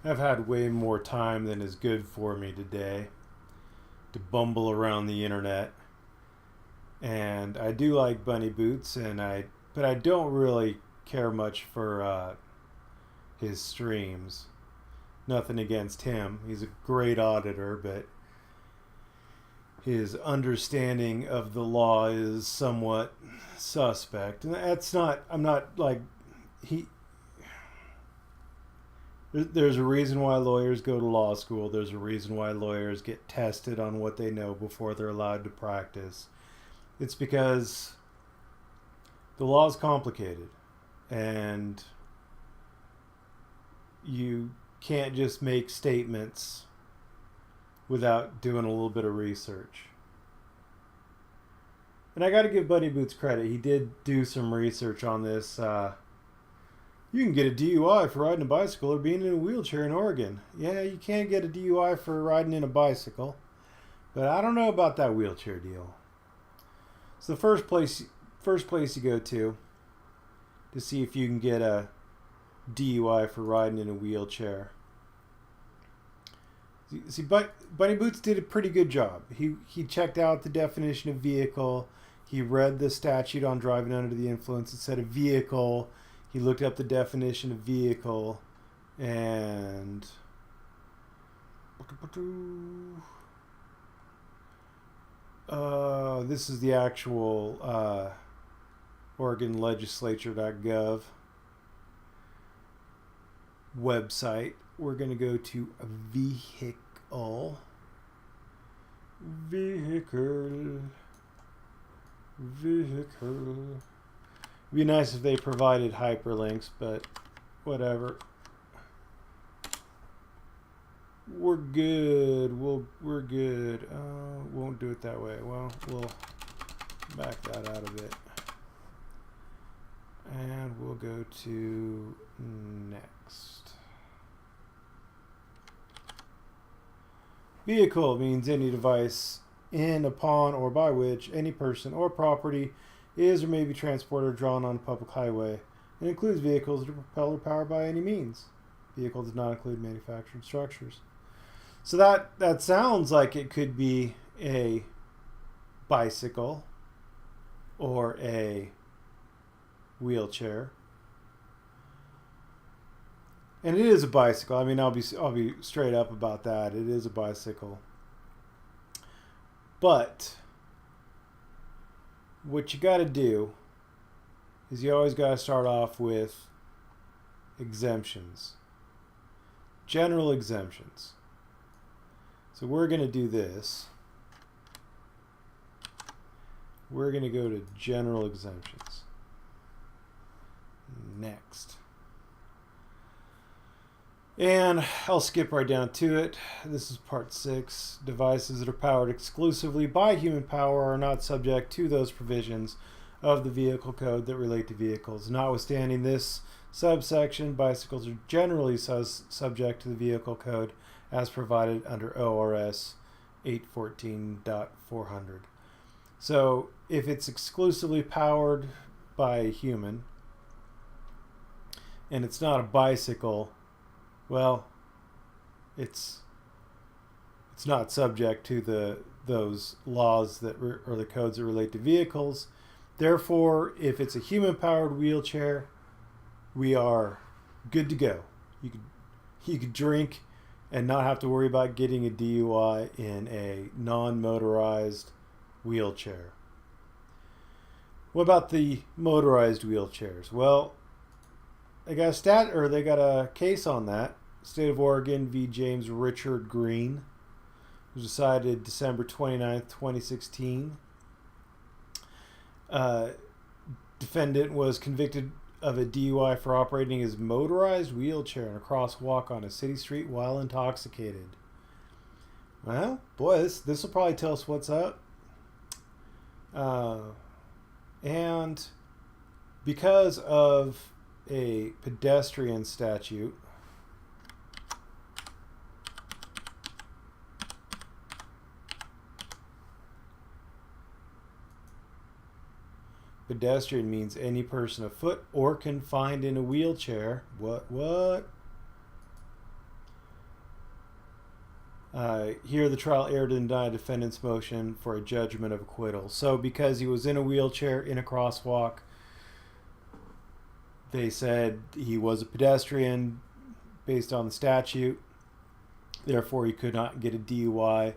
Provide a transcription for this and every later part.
I've had way more time than is good for me today to bumble around the internet, and I do like Bunny Boots, but I don't really care much for his streams. Nothing against him; he's a great auditor, but his understanding of the law is somewhat suspect, and that's not. I'm not like he. There's a reason why lawyers go to law school. There's a reason why lawyers get tested on what they know before they're allowed to practice. It's because the law is complicated, and you can't just make statements without doing a little bit of research. And I got to give Buddy Boots credit. He did do some research on this. You can get a DUI for riding a bicycle or being in a wheelchair in Oregon. Yeah, you can get a DUI for riding in a bicycle, but I don't know about that wheelchair deal. So the first place you go to see if you can get a DUI for riding in a wheelchair. See, Bunny Boots did a pretty good job. He checked out the definition of vehicle. He read the statute on driving under the influence. It said a vehicle. He looked up the definition of vehicle, and this is the actual Oregon Legislature.gov website. We're going to go to a vehicle. It'd be nice if they provided hyperlinks, but whatever. We're good. We're good. Won't do it that way. Well, we'll back that out of it. And we'll go to next. Vehicle means any device in, upon, or by which any person or property is or may be transported or drawn on a public highway. It includes vehicles that are propelled or powered by any means. Vehicle does not include manufactured structures. So that sounds like it could be a bicycle or a wheelchair. And it is a bicycle. I mean, I'll be straight up about that. It is a bicycle. But what you got to do is you always got to start off with exemptions. General exemptions. So we're going to do this. We're going to go to general exemptions. Next. And I'll skip right down to it. This is part 6. Devices that are powered exclusively by human power are not subject to those provisions of the vehicle code that relate to vehicles. Notwithstanding this subsection, bicycles are generally subject to the vehicle code as provided under ORS 814.400. So if it's exclusively powered by a human and it's not a bicycle, well, it's not subject to those laws or the codes that relate to vehicles. Therefore, if it's a human-powered wheelchair, we are good to go. You could drink and not have to worry about getting a DUI in a non-motorized wheelchair. What about the motorized wheelchairs? Well, they got a case on that. State of Oregon v. James Richard Green. It was decided December 29th, 2016. Defendant was convicted of a DUI for operating his motorized wheelchair in a crosswalk on a city street while intoxicated. Well, boy, this will probably tell us what's up. And because of a pedestrian statute, pedestrian means any person afoot or confined in a wheelchair. What? Here, the trial erred in denying defendant's motion for a judgment of acquittal. So, because he was in a wheelchair in a crosswalk, they said he was a pedestrian based on the statute. Therefore, he could not get a DUI.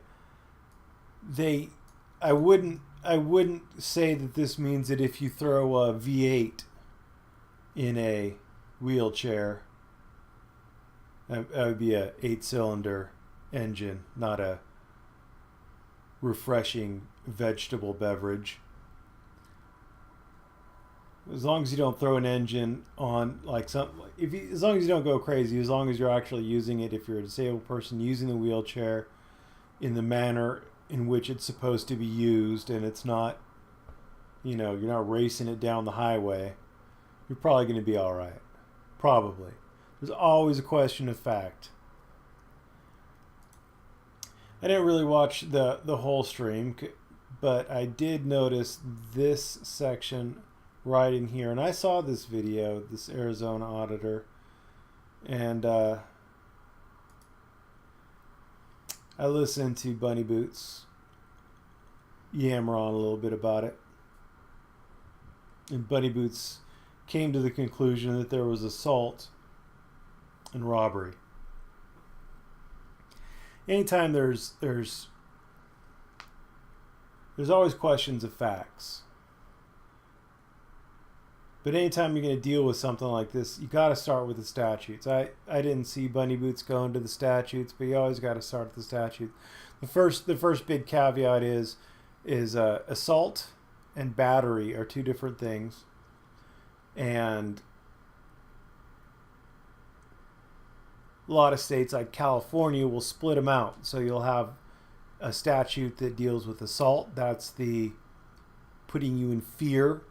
I wouldn't say that this means that if you throw a V8 in a wheelchair, that would be a 8-cylinder engine, not a refreshing vegetable beverage. As long as you don't throw an engine on, like as long as you don't go crazy, as long as you're actually using it, if you're a disabled person using the wheelchair in the manner in which it's supposed to be used, and it's not, you're not racing it down the highway, you're probably going to be all right. Probably. There's always a question of fact. I didn't really watch the whole stream, but I did notice this section right in here. And I saw this video, this Arizona auditor, and I listened to Bunny Boots yammer on a little bit about it. And Bunny Boots came to the conclusion that there was assault and robbery. Anytime there's always questions of facts. But anytime you're going to deal with something like this, you got to start with the statutes. I didn't see Bunny Boots going to the statutes, but you always got to start with the statutes. The first big caveat is assault and battery are two different things, and a lot of states like California will split them out. So you'll have a statute that deals with assault. That's the putting you in fear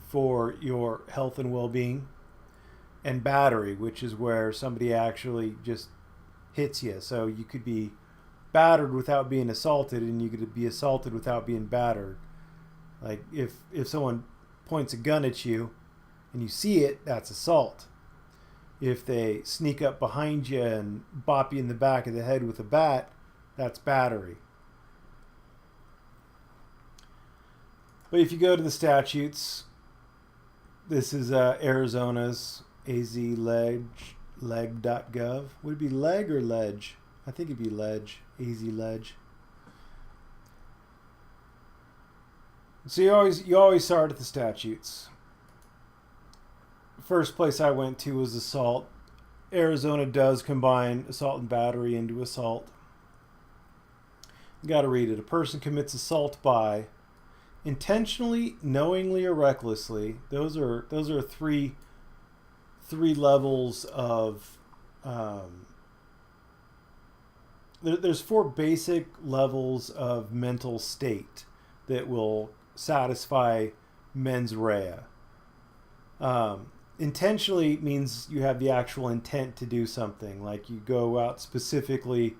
for your health and well-being. And battery, which is where somebody actually just hits you. So you could be battered without being assaulted, and you could be assaulted without being battered. Like if someone points a gun at you and you see it, that's assault. If they sneak up behind you and bop you in the back of the head with a bat, that's battery. But if you go to the statutes, this is Arizona's azleg.gov. Would it be leg or ledge? I think it'd be ledge. AZ-ledge. So you always start at the statutes. First place I went to was assault. Arizona does combine assault and battery into assault. You got to read it. A person commits assault by intentionally, knowingly, or recklessly. Those are three levels of. There's 4 basic levels of mental state that will satisfy mens rea. Intentionally means you have the actual intent to do something. Like you go out specifically,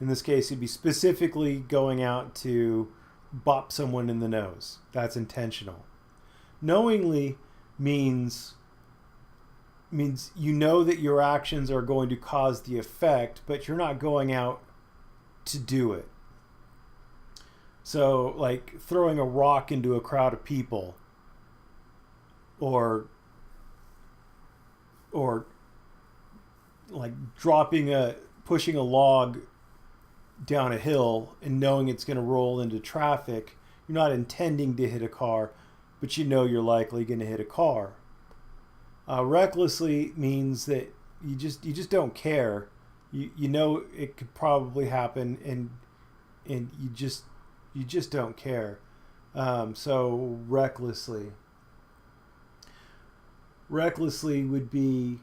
in this case, it'd be specifically going out to bop someone in the nose. That's intentional. Knowingly means you know that your actions are going to cause the effect, but you're not going out to do it. So, like throwing a rock into a crowd of people, or like pushing a log down a hill and knowing it's going to roll into traffic. You're not intending to hit a car, but you know you're likely going to hit a car. Recklessly means that you just don't care. You know it could probably happen, and you just don't care. So recklessly would be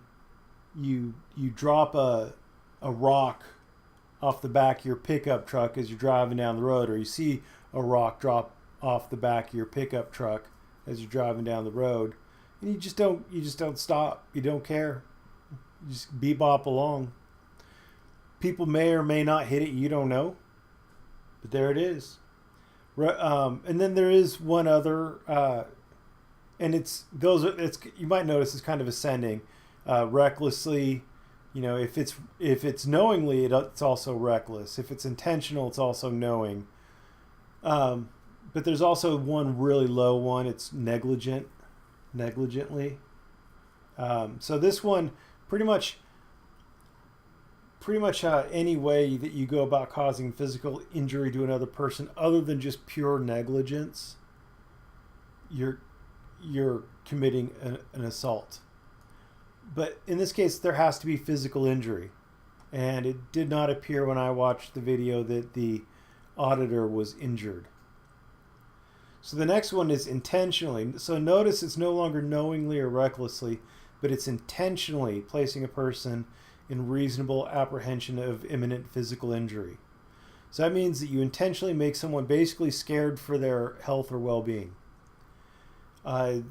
you drop a rock off the back of your pickup truck as you're driving down the road, or you see a rock drop off the back of your pickup truck as you're driving down the road, and you just don't stop. You don't care. You just bebop along. People may or may not hit it. You don't know, but there it is. And then there is one other, and you might notice it's kind of ascending. Recklessly, if it's knowingly, it's also reckless. If it's intentional, it's also knowing. But there's also one really low one. It's negligently. So this one, pretty much any way that you go about causing physical injury to another person, other than just pure negligence, you're committing an assault. But in this case, there has to be physical injury. And it did not appear when I watched the video that the auditor was injured. So the next one is intentionally. So notice it's no longer knowingly or recklessly, but it's intentionally placing a person in reasonable apprehension of imminent physical injury. So that means that you intentionally make someone basically scared for their health or well-being. I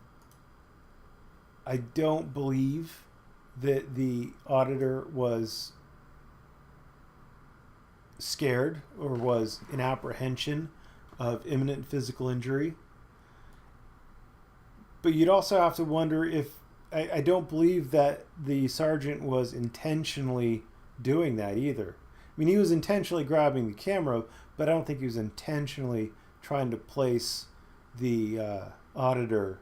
don't believe that the auditor was scared or was in apprehension of imminent physical injury. But you'd also have to wonder if, I don't believe that the sergeant was intentionally doing that either. I mean, he was intentionally grabbing the camera, but I don't think he was intentionally trying to place the auditor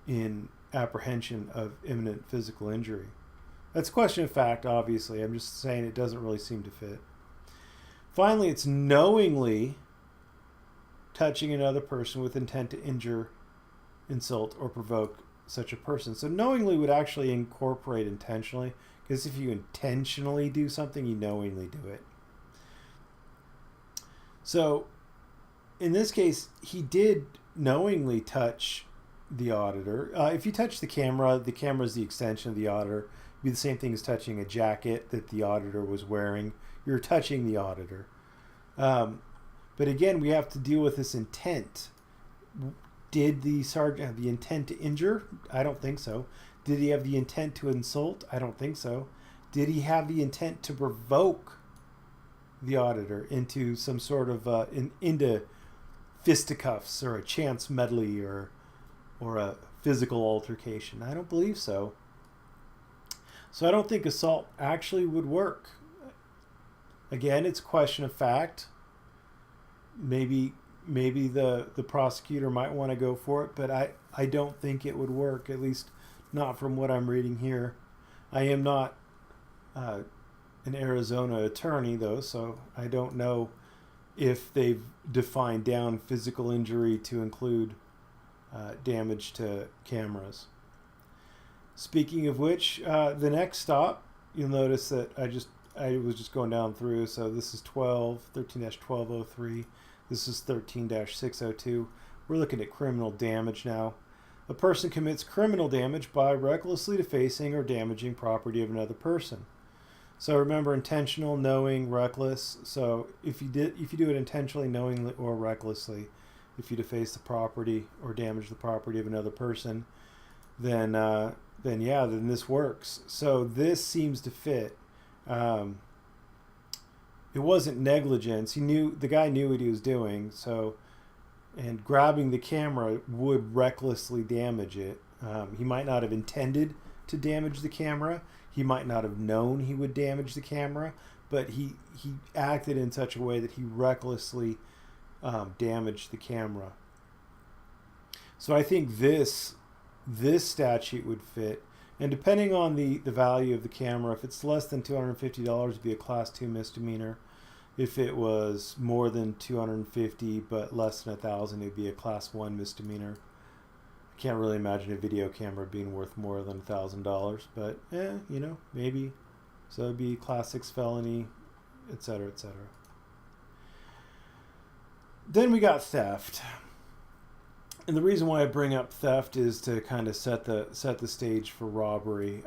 in apprehension of imminent physical injury. That's a question of fact, obviously. I'm just saying it doesn't really seem to fit. Finally, it's knowingly touching another person with intent to injure, insult, or provoke such a person. So knowingly would actually incorporate intentionally, because if you intentionally do something, you knowingly do it. So in this case, he did knowingly touch the auditor. If you touch the camera is the extension of the auditor. It'd be the same thing as touching a jacket that the auditor was wearing. You're touching the auditor. But again, we have to deal with this intent. Did the sergeant have the intent to injure? I don't think so. Did he have the intent to insult? I don't think so. Did he have the intent to provoke the auditor into some sort of into fisticuffs or a chance medley or a physical altercation? I don't believe so. So I don't think assault actually would work. Again, it's a question of fact. Maybe the prosecutor might want to go for it, but I don't think it would work, at least not from what I'm reading here. I am not an Arizona attorney, though, so I don't know if they've defined down physical injury to include damage to cameras. Speaking of which, the next stop, you'll notice that I was just going down through, so this is 13-1203. This is 13-602. We're looking at criminal damage now. A person commits criminal damage by recklessly defacing or damaging property of another person. So remember, intentional, knowing, reckless. So if you do it intentionally, knowingly, or recklessly, if you deface the property or damage the property of another person, then this works. So this seems to fit. It wasn't negligence. The guy knew what he was doing. So, and grabbing the camera would recklessly damage it. He might not have intended to damage the camera. He might not have known he would damage the camera, but he acted in such a way that he recklessly damaged the camera. So I think this statute would fit. And depending on the value of the camera, if it's less than $250, it'd be a Class 2 misdemeanor. If it was more than $250 but less than $1,000, it'd be a Class 1 misdemeanor. I can't really imagine a video camera being worth more than $1,000, but maybe. So it'd be Class 6 felony, etc., etc. Then we got theft. And the reason why I bring up theft is to kind of set the stage for robbery.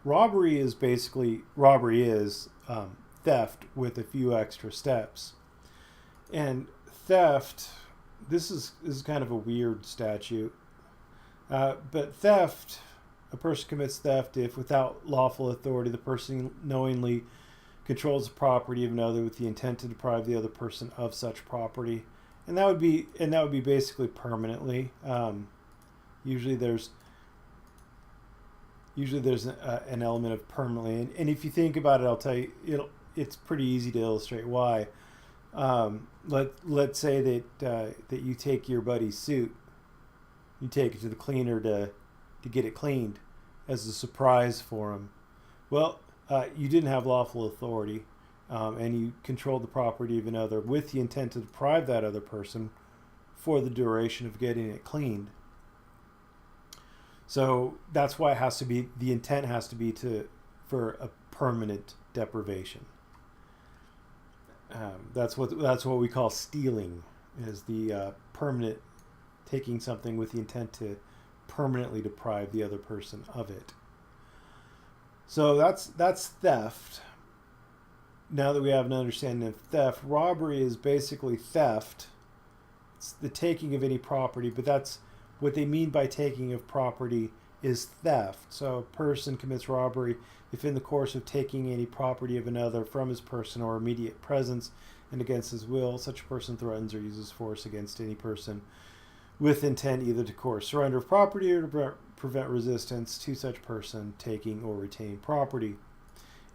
Robbery is theft with a few extra steps. And theft, this is kind of a weird statute. But theft, a person commits theft if, without lawful authority, the person knowingly controls the property of another with the intent to deprive the other person of such property. And that would be basically permanently. Usually there's usually there's an element of permanently. And if you think about it, I'll tell you, it's pretty easy to illustrate why. Let's say that you take your buddy's suit, you take it to the cleaner to get it cleaned as a surprise for him. Well, you didn't have lawful authority, and you controlled the property of another with the intent to deprive that other person for the duration of getting it cleaned. So that's why it has to be, the intent has to be for a permanent deprivation. That's what we call stealing, is the permanent, taking something with the intent to permanently deprive the other person of it. So that's theft. Now that we have an understanding of theft, robbery is basically theft. It's the taking of any property, but that's what they mean by taking of property is theft. So a person commits robbery if in the course of taking any property of another from his person or immediate presence and against his will, such a person threatens or uses force against any person with intent either to coerce surrender of property or to prevent resistance to such person taking or retaining property.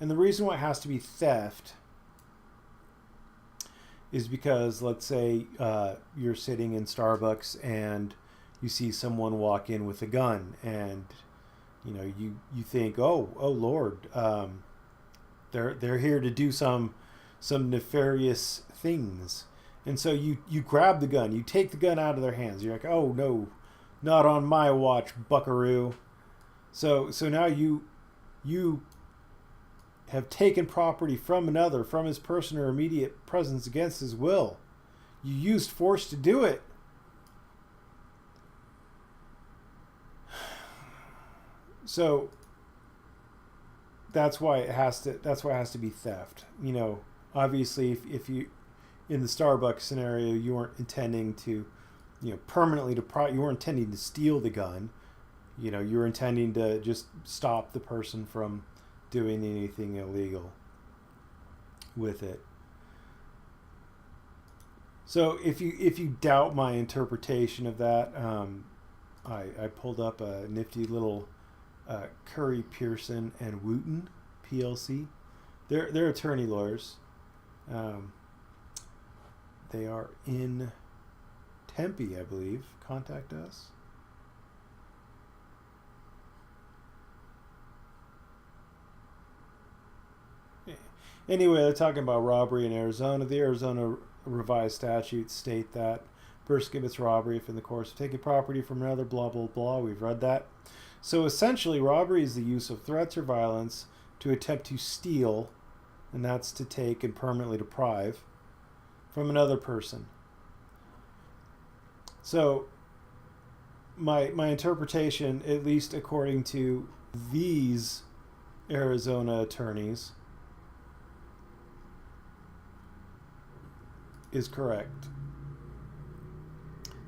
And the reason why it has to be theft is because, let's say you're sitting in Starbucks and you see someone walk in with a gun, and you think, oh Lord, they're here to do some nefarious things, and so you grab the gun, you take the gun out of their hands. You're like, oh no, not on my watch, buckaroo. So now you have taken property from another, from his person or immediate presence against his will. You used force to do it. So that's why it has to be theft. Obviously if you, in the Starbucks scenario, you weren't intending to, permanently you weren't intending to steal the gun. You were intending to just stop the person from doing anything illegal with it. So if you doubt my interpretation of that, I pulled up a nifty little Curry, Pearson, and Wooten PLC. They're attorney lawyers. They are in Tempe, I believe. Contact us. Anyway, they're talking about robbery in Arizona. The Arizona revised statutes state that person commits robbery if in the course of taking property from another, blah, blah, blah. We've read that. So essentially, robbery is the use of threats or violence to attempt to steal, and that's to take and permanently deprive, from another person. So my interpretation, at least according to these Arizona attorneys, is correct.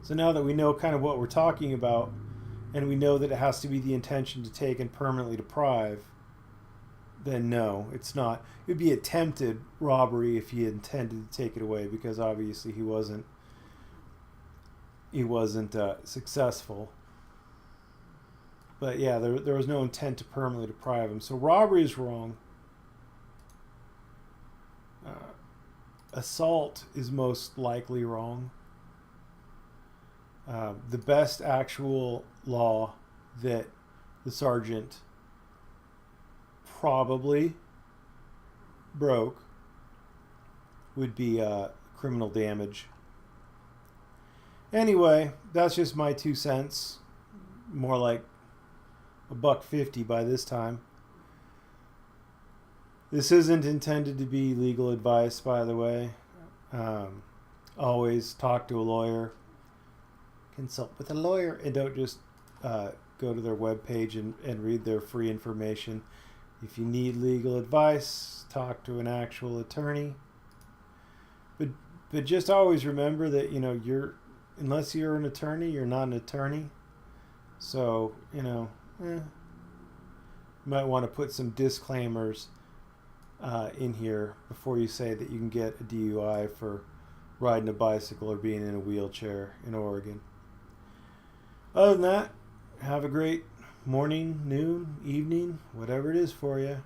So now that we know kind of what we're talking about, and we know that it has to be the intention to take and permanently deprive, then no, it's not. It would be attempted robbery if he intended to take it away, because obviously he wasn't successful. But yeah, there was no intent to permanently deprive him. So robbery is wrong. Assault is most likely wrong. The best actual law that the sergeant probably broke would be criminal damage. Anyway, that's just my 2 cents. More like $1.50 by this time. This isn't intended to be legal advice, by the way. Always talk to a lawyer. Consult with a lawyer, and don't just go to their webpage and read their free information. If you need legal advice, talk to an actual attorney. But just always remember that unless you're an attorney, you're not an attorney. So you might want to put some disclaimers in here before you say that you can get a DUI for riding a bicycle or being in a wheelchair in Oregon. Other than that, have a great morning, noon, evening, whatever it is for you.